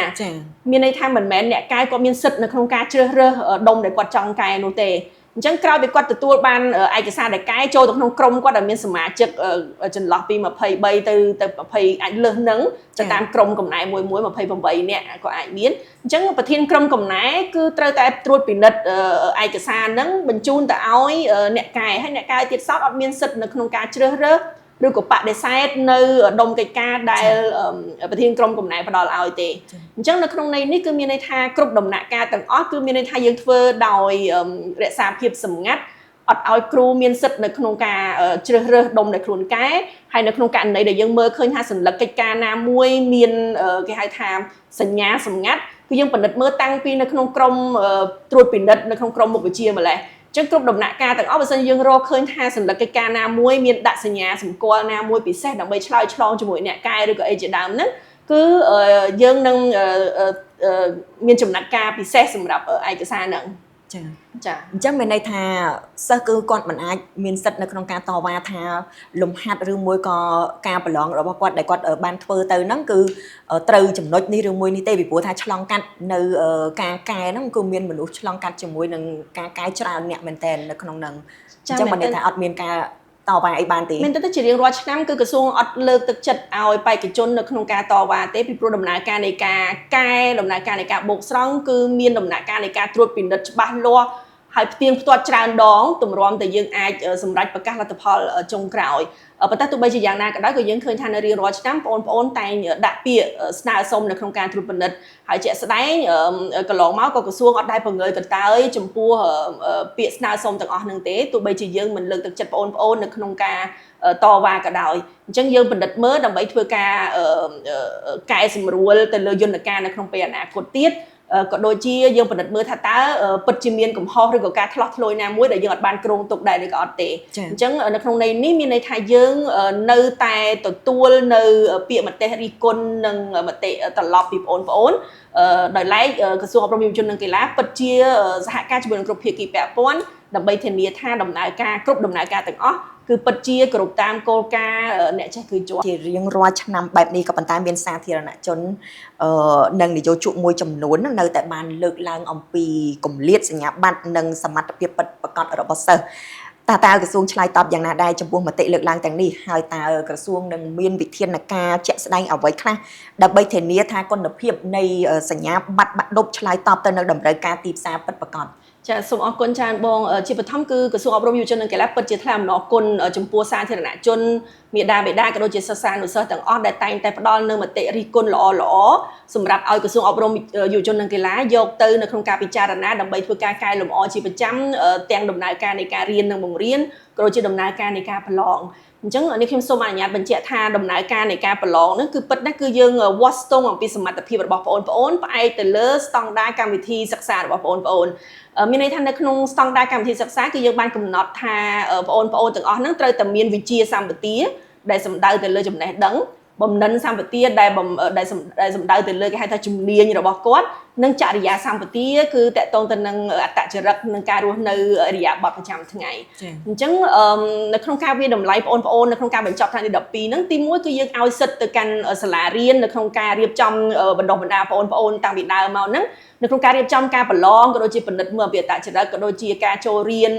មានន័យថាមិនមែនអ្នកកែគាត់មានសិទ្ធិនៅក្នុងការជ្រើសរើសដុំដែលគាត់ចង់កែនោះទេអញ្ចឹងក្រោយពីគាត់ទទួលបានឯកសារដែលកែចូលទៅក្នុងក្រុមគាត់ដែលមានសមាជិកចន្លោះពី23ទៅ20អាចលើសនឹងទៅតាមក្រុមកំណែមួយ28នាក់ក៏អាចមានអញ្ចឹងប្រធានក្រុមកំណែគឺត្រូវតែត្រួតពិនិត្យឯកសារហ្នឹងបញ្ជូនទៅឲ្យអ្នកកែហើយអ្នកកែទៀតសោតអត់មានសិទ្ធិនៅក្នុងការជ្រើសរើសឬក៏បដិសេធនៅដុំកិច្ចការដែលប្រធានក្រុមកំណែផ្ដល់ឲ្យទេអញ្ចឹងនៅក្នុងន័យនេះគឺមានន័យថាគ្រប់ដំណាក់កាលទាំងអស់គឺមានន័យថាយើងធ្វើដោយរក្សាភាពសម្ងាត់អត់ឲ្យគ្រូមានសិទ្ធិនៅក្នុងការជ្រើសរើសដុំដែលខ្លួនកែហើយនៅក្នុងករណីដែលយើងមើលឃើញថាសញ្ញាកិច្ចការណាមួយមានគេហៅថាសញ្ញាសម្ងាត់គឺយើងពិនិត្យមើលតាំងពីនៅក្នុងក្រុមត្រួតពិនិត្យនៅក្នុងក្រុមមុខវិជ្ជាម្លេះចឹងគ្រប់ដំណាក់កាលទាំងអស់បើសិនយើងរកឃើញថាសញ្ញាកិច្ចការណាមួយមានដាក់សញ្ញាសម្គាល់ណាមួយពិសេសដើម្បីឆ្លើយឆ្លងជាមួយអ្នកកែឬក៏អីជាដើមហ្នឹងគឺយើងនឹងមានចំណាត់ការពិសេសសម្រាប់ឯកសារហ្នឹង ចា ចា អញ្ចឹងមានន័យថាសិស្សគឺគាត់មិនអាចមានសិទ្ធិនៅក្នុងការតវ៉ាថាលំហាត់ឬមួយក៏ការប្រឡងរបស់គាត់ដែលគាត់បានធ្វើទៅហ្នឹងគឺត្រូវចំណុចនេះឬមួយនេះទេពីព្រោះថាឆ្លងកាត់នៅការកែហ្នឹងគឺមានមនុស្សឆ្លងកាត់ជាមួយនឹងការកែច្រើនអ្នកមែនតើនៅក្នុងហ្នឹងអញ្ចឹងមិនន័យថាអត់មានការតវ៉ាអីបានទេមែនតើជារៀងរាល់ឆ្នាំគឺក្រសួងអត់លើកទឹកចិត្តឲ្យបេក្ខជននៅក្នុងការតវ៉ាទេពីព្រោះដំណើរការនៃការកែដំណើរការនៃការបូកស្រង់គឺមានដំណាក់កាលនៃការត្រួតពិនិត្យច្បាស់លាស់ហើយផ្ទៀងផ្ទាត់ច្រើនដងទម្រាំតែយើងអាចសម្រេចប្រកាសលទ្ធផលចុងក្រោយប៉ុន្តែទោះបីជាយ៉ាងណាក៏ដោយក៏យើងឃើញថានៅរៀងរាល់ឆ្នាំបងប្អូនតែងដាក់ពាក្យស្នើសុំនៅក្នុងការត្រួតពិនិត្យហើយជាក់ស្ដែងកន្លងមកក៏ក្រសួងអត់ដែលបង្រើកន្តើយចំពោះពាក្យស្នើសុំទាំងអស់ហ្នឹងទេទោះបីជាយើងមិនលើកទឹកចិត្តបងប្អូននៅក្នុងការតវ៉ាក៏ដោយអញ្ចឹងយើងពិនិត្យមើលដើម្បីធ្វើការកែសម្រួលទៅលើយន្តការនៅក្នុងពេលអនាគតទៀតក៏ដូចជាយើងពិនិត្យមើលថាតើពិតជាមានកំហុសឬក៏ការឆ្លោះឆ្លួយណាមួយដែលយើងអត់បានគ្រោងទុកដែរឬក៏អត់ទេអញ្ចឹងនៅក្នុងន័យនេះមានន័យថាយើងនៅតែទទួលនៅពាក្យមតិរិះគន់និងមតិត្រឡប់ពីបងប្អូនដោយឡែកក្រសួងអប់រំយុវជននិងកីឡាពិតជាសហការជាមួយនឹងគ្រប់ភាគីពាក់ព័ន្ធដើម្បីធានាថាដំណើរការគ្រប់ដំណើរការទាំងអស់គឺពិតជាគ្រប់តាមគោលការណ៍អ្នកចេះគឺជាប់ជារៀងរាល់ឆ្នាំបែបនេះក៏ប៉ុន្តែមានសាធារណជននិងនយោជកមួយចំនួននៅតែបានលើកឡើងអំពីគម្លាតសញ្ញាបត្រនិងសមត្ថភាពពិតប្រាកដរបស់សិស្សតើក្រសួងឆ្លើយតបយ៉ាងណាដែរចំពោះមតិលើកឡើងទាំងនេះហើយតើក្រសួងនឹងមានវិធានការជាក់ស្ដែងអ្វីខ្លះដើម្បីធានាថាគុណភាពនៃសញ្ញាបត្របាក់ឌុបឆ្លើយតបទៅនឹងតម្រូវការទីផ្សារពិតប្រាកដចាសូមអរគុណច្រើនបងជាបឋមគឺក្រសួងអប់រំយុវជននិងកីឡាពិតជាថ្លែងអំណរគុណចំពោះសាធារណជនមាតាបិតាក៏ដូចជាសិស្សានុសិស្សទាំងអស់ដែលតែងតែផ្ដល់នូវមតិរិះគន់ល្អសម្រាប់ឲ្យក្រសួងអប់រំយុវជននិងកីឡាយកទៅនៅក្នុងការពិចារណាដើម្បីធ្វើការកែលម្អជាប្រចាំទាំងដំណើរការនៃការរៀននិងបង្រៀនក៏ដូចជាដំណើរការនៃការប្រឡងអញ្ចឹងនេះខ្ញុំសូមអនុញ្ញាតបញ្ជាក់ថាដំណើរការនៃការប្រឡងនេះគឺពិតណាស់គឺយើងវាស់ស្ទង់អំពីសមត្ថភាពរបស់បងប្អូនផ្អែកទៅលើស្តង់ដារកម្មវិធីសិក្សារបស់បងប្អូនមានន័យថានៅក្នុងស្តង់ដារកម្មវិធីសិក្សាគឺយើងបានកំណត់ថាបងប្អូនទាំងអស់ហ្នឹងត្រូវតែមានវិជ្ជាសម្បទាដែលសំដៅទៅលើចំណេះដឹងបំណិនសម្បទាដែលសំដៅទៅលើគេហៅថាជំនាញរបស់គាត់និងចរិយាសម្បទាគឺតកតងទៅនឹងអត្តចរិតនិងការរស់នៅអរិយាប័ត្រប្រចាំថ្ងៃអញ្ចឹងនៅក្នុងការវាតម្លៃបងប្អូននៅក្នុងការបញ្ចប់ថ្នាក់ទី12ហ្នឹងទី1គឺយើងឲ្យសិទ្ធិទៅកាន់សាលារៀននៅក្នុងការរៀបចំបណ្ដុះបណ្ដាលបងប្អូនតាំងពីដើមមកហ្នឹងនៅក្នុងការរៀបចំការប្រឡងក៏ដូចជាពិនិត្យមើលអំពីអត្តចរិតក៏ដូចជាការចូលរៀន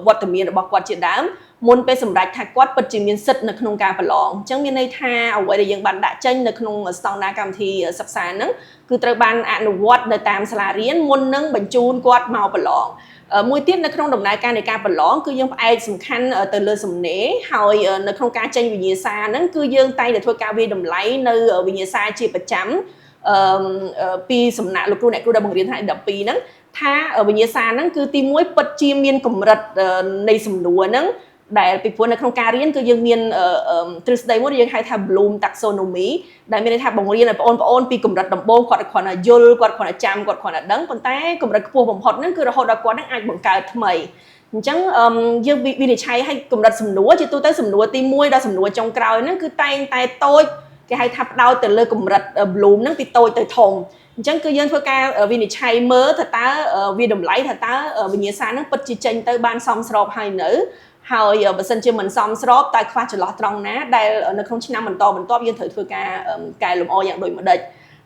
វត្តមានរបស់គាត់ជាដើមមុនពេលសម្រេចថាគាត់ពិតជាមានសិទ្ធិនៅក្នុងការប្រឡងអញ្ចឹងមានន័យថាអ្វីដែលយើងបានដាក់ចេញនៅក្នុងស្តង់ដារកម្មវិធីសិក្សាហ្នឹងគឺត្រូវបានអនុវត្តនៅតាមសាលារៀនមុននឹងបញ្ជូនគាត់មកប្រឡងមួយទៀតនៅក្នុងដំណើរការនៃការប្រឡងគឺយើងផ្អែកសំខាន់ទៅលើសំណេរហើយនៅក្នុងការចេញវិញ្ញាសាហ្នឹងគឺយើងតែងតែធ្វើការវិយតម្លៃនៅវិញ្ញាសាជាប្រចាំពីសំណាក់លោកគ្រូអ្នកគ្រូដែលបង្រៀនថ្នាក់12ហ្នឹងថាវិញ្ញាសាហ្នឹងគឺទី1ពិតជាមានកម្រិតនៃសំណួរហ្នឹងដែលពីព្រោះនៅក្នុងការរៀនគឺយើងមានទ្រឹស្ដីមួយយើងហៅថា Bloom taxonomy ដែលមានន័យថាបង្រៀនឲ្យបងប្អូនពីកម្រិតដំបូងគាត់គ្រាន់តែយល់គាត់គ្រាន់តែចាំគាត់គ្រាន់តែដឹងប៉ុន្តែកម្រិតខ្ពស់បំផុតហ្នឹងគឺរហូតដល់គាត់នឹងអាចបង្កើតថ្មីអញ្ចឹងយើងវិនិច្ឆ័យឲ្យកម្រិតសំណួរជាទូទៅសំណួរទី1ដល់សំណួរចុងក្រោយហ្នឹងគឺតែងតែតូចគេហៅថាផ្ដោតទៅលើកម្រិត Bloom ហ្នឹងពីតូចទៅធំអញ្ចឹងគឺយើងធ្វើការវិនិច្ឆ័យមើលថាតើវាតម្លៃថាតើវិញ្ញាសាហ្នឹងពិតជាចេញទៅបានសមស្របហើយនៅហើយបើសិនជាមិនសមស្របតែខ្វះចន្លោះត្រង់ណាដែលនៅក្នុងឆ្នាំបន្តយើងត្រូវធ្វើការកែលម្អយ៉ាងដូចម្ដេច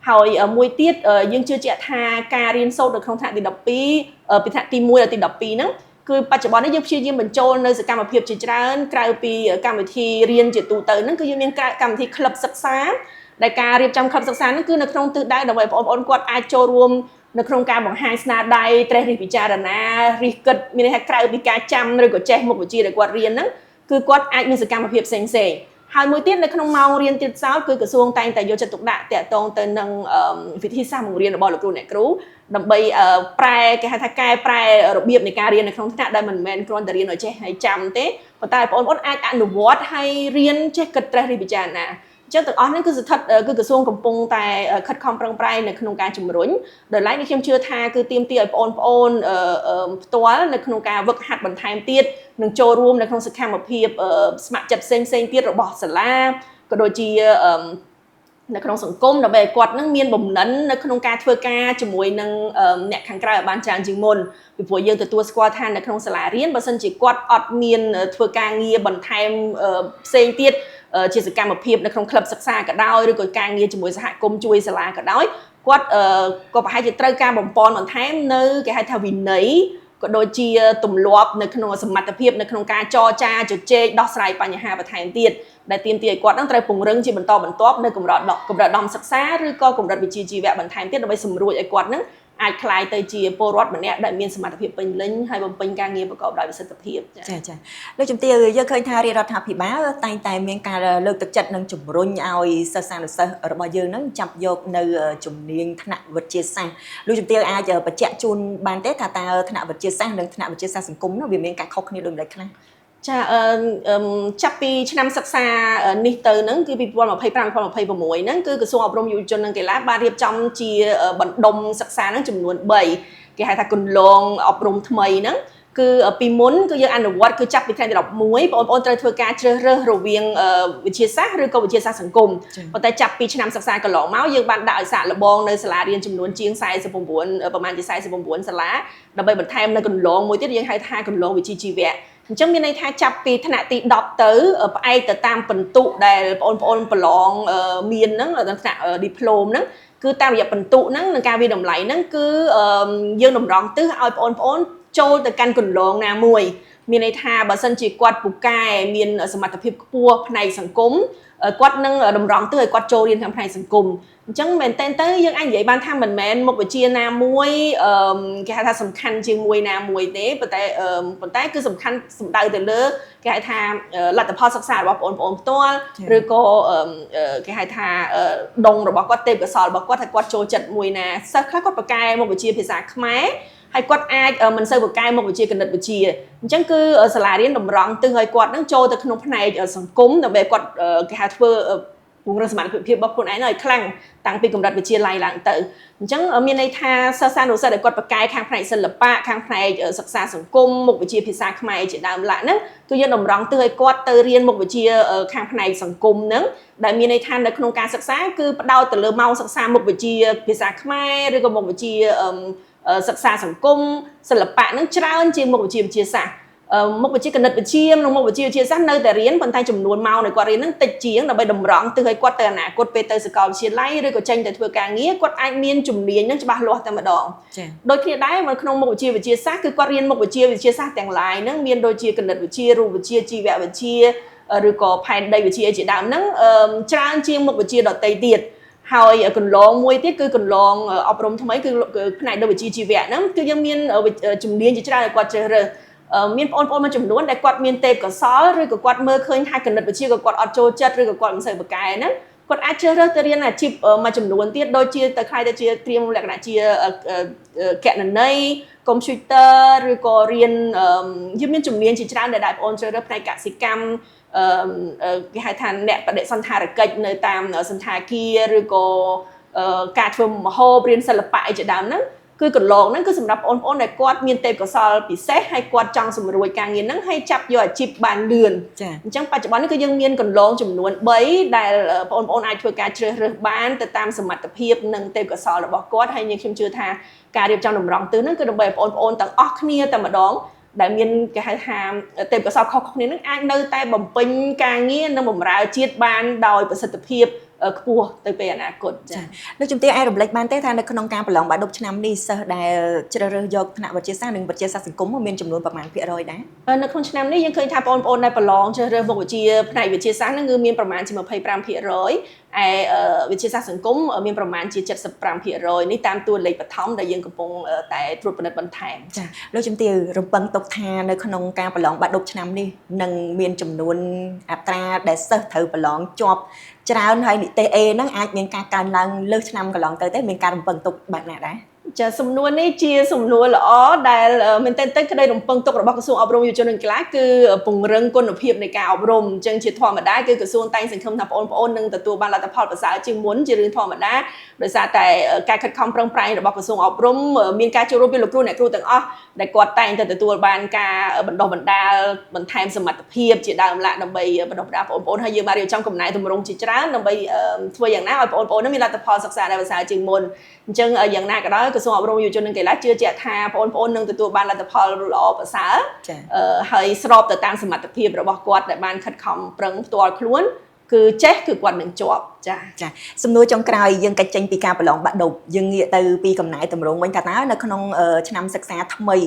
ហើយមួយទៀតយើងជឿជាក់ថាការរៀនសូត្រនៅក្នុងថ្នាក់ទី12ពីថ្នាក់ទី1ដល់ទី12ហ្នឹងគឺបច្ចុប្បន្ននេះយើងព្យាយាមបញ្ចូលនៅសកម្មភាពជាច្រើនក្រៅពីកម្មវិធីរៀនជាទូទៅហ្នឹងគឺយើងមានកម្មវិធីក្លឹបសិក្សាដែលការរៀបចំក្លឹបសិក្សាហ្នឹងគឺនៅក្នុងទិសដៅដើម្បីបងប្អូនគាត់អាចចូលរួមនៅក្នុងការបង្ហាញស្នាដៃត្រេះរិះពិចារណារិះគិតមានន័យថាក្រៅពីការចាំឬក៏ចេះមុខវិជ្ជាដែលគាត់រៀនហ្នឹងគឺគាត់អាចមានសកម្មភាពផ្សេងៗហើយមួយទៀតនៅក្នុងម៉ោងរៀនទៀតសោតគឺក្រសួងតែងតែយកចិត្តទុកដាក់តាក់ទងទៅនឹងវិធីសាស្ត្របង្រៀនរបស់លោកគ្រូអ្នកគ្រូដើម្បីប្រែគេហៅថាកែប្រែរបៀបនៃការរៀននៅក្នុងថ្នាក់ដែលមិនមែនគ្រាន់តែរៀនឲ្យចេះហើយចាំទេប៉ុន្តែបងប្អូនអាចអនុវត្តហើយរៀនចេះគិតត្រេះរិះពិចារណាចឹងទាំងអស់នេះគឺស្ថិតគឺក្រសួងកំពុងតែខិតខំប្រឹងប្រែងនៅក្នុងការជំរុញដោយឡែកនេះខ្ញុំជឿថាគឺទាមទារឲ្យបងប្អូនផ្ទាល់នៅក្នុងការវឹកហាត់បន្ថែមទៀតនិងចូលរួមនៅក្នុងសកម្មភាពស្ម័គ្រចិត្តផ្សេងទៀតរបស់សាលាក៏ដូចជា នៅក្នុងសង្គមដើម្បីឲ្យគាត់នឹងមានបំណិននៅក្នុងការធ្វើការជាមួយនឹងអ្នកខាងក្រៅឲ្យបានច្រើនជាងមុនពីព្រោះយើងទទួលស្គាល់ថានៅក្នុងសាលារៀនបើសិនជាគាត់អត់មានធ្វើការងារបន្ថែមផ្សេងទៀតជាសកម្មភាពនៅក្នុងក្លឹបសិក្សាក៏ដោយឬក៏ការងារជាមួយសហគមន៍ជួយសាលាក៏ដោយគាត់ក៏ប្រហែលជាត្រូវការបំពន់បន្ថែមនៅគេហៅថាវិន័យក៏ដូចជាទម្លាប់នៅក្នុងសមត្ថភាពនៅក្នុងការចរចាជជែកដោះស្រាយបញ្ហាបន្ថែមទៀតដែលទាមទារឲ្យគាត់នឹងត្រូវពង្រឹងជាបន្តបន្ទាប់នៅកម្រិតដំសិក្សាឬក៏កម្រិតវិជ្ជាជីវៈបន្ថែមទៀតដើម្បីសម្រួលឲ្យគាត់នឹងអាចក្លាយទៅជាពលរដ្ឋម្នាក់ដែលមានសមត្ថភាពពេញលេញហើយបំពេញការងារប្រកបដោយប្រសិទ្ធភាពចាលោកជំទាវយើងឃើញថារាជរដ្ឋាភិបាលតែងតែមានការលើកទឹកចិត្តនិងជំរុញឲ្យសិស្សានុសិស្សរបស់យើងនឹងចាប់យកនៅជំនាញថ្នាក់វិទ្យាសាស្ត្រលោកជំទាវអាចបញ្ជាក់ជូនបានទេថាតើថ្នាក់វិទ្យាសាស្ត្រនិងថ្នាក់វិទ្យាសាស្ត្រសង្គមនោះវាមានការខុសគ្នាដូចម្តេចខ្លះចាចាប់ពីឆ្នាំសិក្សានេះទៅហ្នឹងគឺ2025-2026ហ្នឹងគឺក្រសួងអប់រំយុវជននិងកីឡាបានរៀបចំជាបណ្ដុំសិក្សាហ្នឹងចំនួន3គេហៅថាគន្លងអប់រំថ្មីហ្នឹងគឺពីមុនគឺយើងអនុវត្តគឺចាប់ពីថ្ងៃទី11បងប្អូនត្រូវធ្វើការជ្រើសរើសរវាងវិទ្យាសាស្ត្រឬក៏វិទ្យាសាស្ត្រសង្គមប៉ុន្តែចាប់ពីឆ្នាំសិក្សាកន្លងមកយើងបានដាក់ឲ្យសាកល្បងនៅសាលារៀនចំនួនជាង49ប្រហែលជា49សាលាដើម្បីបន្ថែមនៅគន្លងមួយទៀតយើងហៅថាគន្លងវិជ្ជាជីវៈអញ្ចឹងមានន័យថាចាប់ពីថ្នាក់ទី10ទៅផ្អែកទៅតាមពិន្ទុដែលបងប្អូនប្រឡងមានហ្នឹងដល់ថ្នាក់ diploma ហ្នឹងគឺតាមរយៈពិន្ទុហ្នឹងនិងការវិតម្លៃហ្នឹងគឺយើងតម្រង់ទិសឲ្យបងប្អូនចូលទៅកាន់គន្លងណាមួយមានន័យថាបើសិនជាគាត់ពូកែមានសមត្ថភាពខ្ពស់ផ្នែកសង្គមគាត់នឹងតម្រង់ទិសឲ្យគាត់ចូលរៀនខាងផ្នែកសង្គមអញ្ចឹងមែនតើទៅយើងអាចនិយាយបានថាមិនមែនមុខវិជ្ជាណាមួយគេហៅថាសំខាន់ជាងមួយណាមួយទេប៉ុន្តែគឺសំខាន់សំដៅទៅលើគេហៅថាលទ្ធផលសិក្សារបស់បងប្អូនផ្ទាល់ឬក៏គេហៅថាដងរបស់គាត់ទេពកោសល្យរបស់គាត់ថាគាត់ចូលចិត្តមួយណាសិស្សខ្លះគាត់ប្រកែមុខវិជ្ជាភាសាខ្មែរហើយគាត់អាចមិនសូវប្រកែមុខវិជ្ជាគណិតវិទ្យាអញ្ចឹងគឺសាលារៀនតម្រង់ទិសឲ្យគាត់នឹងចូលទៅក្នុងផ្នែកសង្គមដើម្បីគាត់គេហៅធ្វើពង្រឹងសមត្ថភាពរបស់ខ្លួនឯងឲ្យខ្លាំងតាំងពីកម្រិតវិទ្យាល័យឡើងទៅអញ្ចឹងមានន័យថាសិស្សានុសិស្សដែលគាត់ប្រកែខាងផ្នែកសិល្បៈខាងផ្នែកសិក្សាសង្គមមុខវិជ្ជាភាសាខ្មែរជាដើមឡើយហ្នឹងគឺយើងតម្រង់ទិសឲ្យគាត់ទៅរៀនមុខវិជ្ជាខាងផ្នែកសង្គមហ្នឹងដែលមានន័យថានៅក្នុងការសិក្សាគឺផ្ដោតទៅលើម៉ោងសិក្សាមុខវិជ្ជាភាសាខ្មែរឬក៏មុខវិជ្ជាសិក្សាសង្គមសិល្បៈហ្នឹងច្រើនជាងមុខវិជ្ជាវិទ្យាសាស្ត្រមុខវិជ្ជាគណិតវិទ្យានិងមុខវិជ្ជាវិទ្យាសាស្ត្រនៅតែរៀនប៉ុន្តែចំនួនម៉ោងដែលគាត់រៀនហ្នឹងតិចជាងដើម្បីតម្រង់ទិសឲ្យគាត់ទៅអនាគតពេលទៅសាកលវិទ្យាល័យឬក៏ចេញទៅធ្វើការងារគាត់អាចមានជំនាញហ្នឹងច្បាស់លាស់តែម្ដងដូចគ្នាដែរនៅក្នុងមុខវិជ្ជាវិទ្យាសាស្ត្រគឺគាត់រៀនមុខវិជ្ជាវិទ្យាសាស្ត្រទាំងឡាយហ្នឹងមានដូចជាគណិតវិទ្យារូបវិទ្យាជីវវិទ្យាឬក៏ផែនដីវិទ្យាជាដើមហ្នឹងច្រើនជាងមុខវិជ្ជាដទៃទៀតហើយកន្លងមួយទៀតគឺកន្លងអប់រំថ្មីគឺផ្នែកវិជ្ជាជីវៈហ្នឹងគឺយើងមានជំនាញជាច្រើនឲ្យគាត់ជ្រើសរើសមានបងប្អូនមួយចំនួនដែលគាត់មានទេពកោសល្យឬក៏គាត់មើលឃើញថាគណិតវិទ្យាក៏គាត់អត់ចូលចិត្តឬក៏គាត់មិនសូវប្រកែហ្នឹងគាត់អាចជ្រើសរើសទៅរៀនអាជីពមួយចំនួនទៀតដូចជាទៅខ្លាយទៅជាត្រៀមលក្ខណៈជាគណនេយ្យកុំព្យូទ័រឬក៏រៀនយើងមានជំនាញជាច្រើនដែលបងប្អូនជ្រើសរើសផ្នែកកសិកម្មគេហៅថាអ្នកបដិសណ្ឋារកិច្ចនៅតាមសន្តាគារឬក៏ការធ្វើម្ហូបរៀនសិល្បៈអីជាដើមហ្នឹងគឺកន្លងហ្នឹងគឺសម្រាប់បងប្អូនដែលគាត់មានទេពកោសល្យពិសេសហើយគាត់ចង់សម្រួលការងារហ្នឹងហើយចាប់យកអាជីពបានលឿនអញ្ចឹងបច្ចុប្បន្ននេះគឺយើងមានកន្លងចំនួន3ដែលបងប្អូនអាចធ្វើការជ្រើសរើសបានទៅតាមសមត្ថភាពនិងទេពកោសល្យរបស់គាត់ហើយខ្ញុំជឿថាការរៀបចំតម្រង់ទិសហ្នឹងគឺដើម្បីបងប្អូនទាំងអស់គ្នាតែម្ដងដែលមានគេហៅថាទេពកោសល្យខុសៗគ្នាហ្នឹងអាចនៅតែបំពេញការងារនិងបម្រើជាតិបានដោយប្រសិទ្ធភាពខ្ពស់ទៅពេលអនាគតចា៎លោកជំទាវអាចរំលេចបានទេថានៅក្នុងការប្រឡងបាក់ឌុបឆ្នាំនេះសិស្សដែលជ្រើសរើសយកថ្នាក់វិទ្យាសាស្ត្រនិងវិទ្យាសាស្ត្រសង្គមមានចំនួនប្រមាណភាគរយដែរនៅក្នុងឆ្នាំនេះយើងឃើញថាបងប្អូនដែលប្រឡងជ្រើសរើសមុខវិជ្ជាផ្នែកវិទ្យាសាស្ត្រហ្នឹងគឺមានប្រមាណជា25%ឯវិទ្យាសាស្ត្រសង្គមមានប្រមាណជា75%នេះតាមតួលេខបឋមដែលយើងកំពុងតែត្រួតពិនិត្យបន្ថែមចាលោកជំទាវរំពឹងទុកថានៅក្នុងការប្រឡងបាក់ឌុបឆ្នាំនេះនឹងមានចំនួនអត្រាដែលសិស្សត្រូវប្រឡងជាប់ច្រើនហើយនិទេស A ហ្នឹងអាចមានការកើនឡើងលើសឆ្នាំកន្លងទៅទេមានការរំពឹងទុកបែបណាដែរ ចាសំណួរនេះជាសំណួរល្អដែលមែនទែនទៅក្តីរំពឹងទុករបស់ក្រសួងអប់រំយុវជននិងកីឡាគឺពង្រឹងគុណភាពនៃការអប់រំអញ្ចឹងជាធម្មតាគឺក្រសួងតែងសង្ឃឹមថាបងប្អូននឹងទទួលបានលទ្ធផលប្រសើរជាងមុនជារឿងធម្មតាដោយសារតែការខិតខំប្រឹងប្រែងរបស់ក្រសួងអប់រំមានការចូលរួមពីលោកគ្រូអ្នកគ្រូទាំងអស់ដែលគាត់តែងតែទទួលបានការបណ្ដុះបណ្ដាលបន្ថែមសមត្ថភាពជាដើមឡាដើម្បីបណ្ដុះបណ្ដាលបងប្អូនហើយយើងបានរៀបចំកំណែទម្រង់ជាច្រើនដើម្បីធ្វើយ៉ាងណាឲ្យបងប្អូនមានលទ្ធផលសិក្សាដែលប្រសើរជាងមុនអញ្ចឹងយ៉ាងណាក៏ដោយក្រសួងអប់រំយុវជននិងកីឡាជឿជាក់ថាបងប្អូននឹងទទួលបានលទ្ធផលល្អប្រសើរហើយស្របទៅតាមសមត្ថភាពរបស់គាត់ដែលបានខិតខំប្រឹងផ្ទាល់ខ្លួនគឺចេះគឺគាត់នឹងជាប់ចាសំណួរចុងក្រោយយើងកិច្ចចេញពីការប្រឡងបាក់ឌុបយើងងាកទៅពីកំណែតម្រង់វិញថាតើនៅក្នុងឆ្នាំសិក្សាថ្មី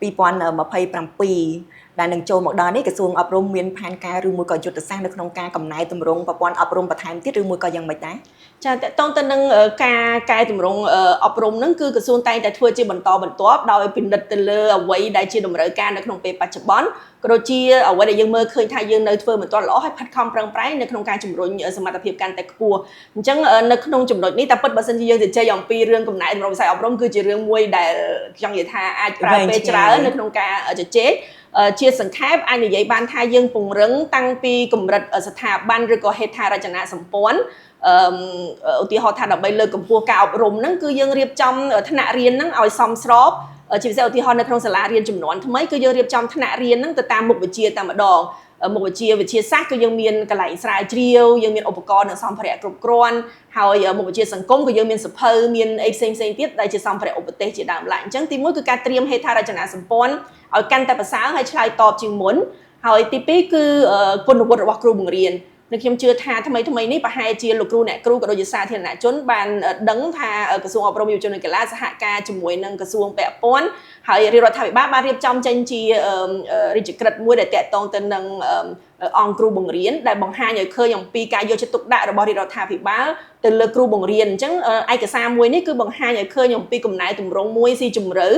2027ដែលនឹងចូលមកដល់នេះក្រសួងអប់រំមានផែនការឬមួយក៏យុទ្ធសាស្ត្រនៅក្នុងការកំណែតម្រង់ប្រព័ន្ធអប់រំបន្ថែមទៀតឬមួយក៏យ៉ាងម៉េចដែរចាតកតងទៅនឹងការកែតម្រង់អប់រំហ្នឹងគឺក្រសួងតែងតែធ្វើជាបន្តបន្ទាប់ដោយពិនិត្យទៅលើអ្វីដែលជាតម្រូវការនៅក្នុងពេលបច្ចុប្បន្នក៏ដូចជាអ្វីដែលយើងមើលឃើញថាយើងនៅធ្វើមិនទាន់ល្អហើយខិតខំប្រឹងប្រែងនៅក្នុងការជំរុញសមត្ថភាពកាន់តែខ្ពស់អញ្ចឹងនៅក្នុងចំណុចនេះតែពិតបើសិនជាយើងជជែកអំពីរឿងកំណែតម្រង់វិស័យអប់រំគឺជារឿងមួយដែលចង់និយាយថាអាចប្រើពេលច្រើននៅក្នុងការជជែកជាសង្ខេបអាចនិយាយបានថាយើងពង្រឹងតាំងពីកម្រិតស្ថាប័នឬក៏ហេដ្ឋារចនាសម្ព័ន្ធឧទាហរណ៍ថាដើម្បីលើកកម្ពស់ការអប់រំហ្នឹងគឺយើងរៀបចំថ្នាក់រៀនហ្នឹងឲ្យសមស្របជាពិសេសឧទាហរណ៍នៅក្នុងសាលារៀនចំនួនថ្មីគឺយើងរៀបចំថ្នាក់រៀនហ្នឹងទៅតាមមុខវិជ្ជាតែម្ដងមុខវិជ្ជាវិទ្យាសាស្ត្រគឺយើងមានកន្លែងស្រាវជ្រាវយើងមានឧបករណ៍និងសម្ភារៈគ្រប់គ្រាន់ហើយមុខវិជ្ជាសង្គមក៏យើងមានសភៅមានអីផ្សេងទៀតដែលជាសម្ភារៈឧបទេសជាដើមឡើយអញ្ចឹងទី1គឺការត្រៀមហេដ្ឋារចនាសម្ព័ន្ធឲ្យកាន់តែប្រសើរហើយឆ្លើយតបជាងមុនហើយទី2គឺគុណវុឌ្ឍិរបស់គ្រូបង្រៀននៅខ្ញុំជឿថាថ្មីនេះប្រហែលជាលោកគ្រូអ្នកគ្រូក៏ដូចជាសាធារណជនបានដឹងថាក្រសួងអប់រំយុវជននិងកីឡាសហការជាមួយនឹងក្រសួងពាក់ព័ន្ធហើយរាជរដ្ឋាភិបាលបានរៀបចំចេញជារាជក្រឹត្យមួយដែលតាក់ទងទៅនឹងអង្គគ្រូបង្រៀនដែលបង្ហាញឲ្យឃើញអំពីការយកចិត្តទុកដាក់របស់រាជរដ្ឋាភិបាលទៅលើគ្រូបង្រៀនអញ្ចឹងឯកសារមួយនេះគឺបង្ហាញឲ្យឃើញអំពីកំណែទម្រង់មួយស៊ីជម្រៅ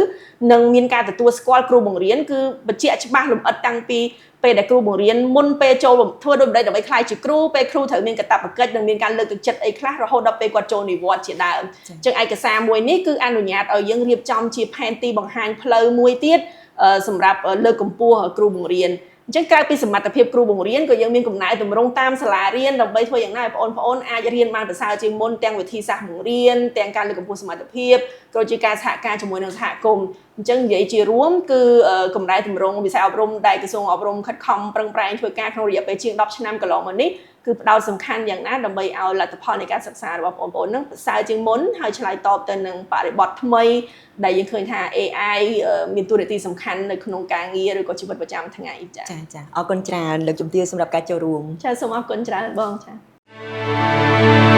និងមានការទទួលស្គាល់គ្រូបង្រៀនគឺបញ្ជាក់ច្បាស់លម្អិតតាំងពីពេលដែលគ្រូបង្រៀនមុនពេលចូលធ្វើដូចម្ដេចដើម្បីខ្លាយជាគ្រូពេលគ្រូត្រូវមានកាតព្វកិច្ចនិងមានការលើកទឹកចិត្តអីខ្លះរហូតដល់ពេលគាត់ចូលនិវត្តន៍ជាដើមអញ្ចឹងឯកសារមួយនេះគឺអនុញ្ញាតឲ្យយើងរៀបចំជាផែនទីបង្ហាញផ្លូវមួយទៀតសម្រាប់លើកកម្ពស់គ្រូបង្រៀនអញ្ចឹងក្រៅពីសមត្ថភាពគ្រូបង្រៀនក៏យើងមានកំណែតម្រង់តាមសាលារៀនដើម្បីធ្វើយ៉ាងណាឲ្យបងប្អូនអាចរៀនបានប្រសើរជាងមុនទាំងវិធីសាស្ត្របង្រៀនទាំងការលើកកម្ពស់សមត្ថភាពក៏ជាការសហការជាមួយនឹងសហគមន៍អញ្ចឹងនិយាយជារួមគឺកំណែតម្រង់វិស័យអប់រំដែលក្រសួងអប់រំខិតខំប្រឹងប្រែងធ្វើការក្នុងរយៈពេលជាង10ឆ្នាំកន្លងមកនេះគឺផ្ដោតសំខាន់យ៉ាងណាដើម្បីឲ្យលទ្ធផលនៃការសិក្សារបស់បងប្អូននឹងប្រសើរជាងមុនហើយឆ្លើយតបទៅនឹងបរិបទថ្មីដែលយើងឃើញថា AI មានតួនាទីសំខាន់នៅក្នុងការងារឬក៏ជីវិតប្រចាំថ្ងៃចាអរគុណច្រើនលើកជំទាវសម្រាប់ការចូលរួមចាសូមអរគុណច្រើនបងចា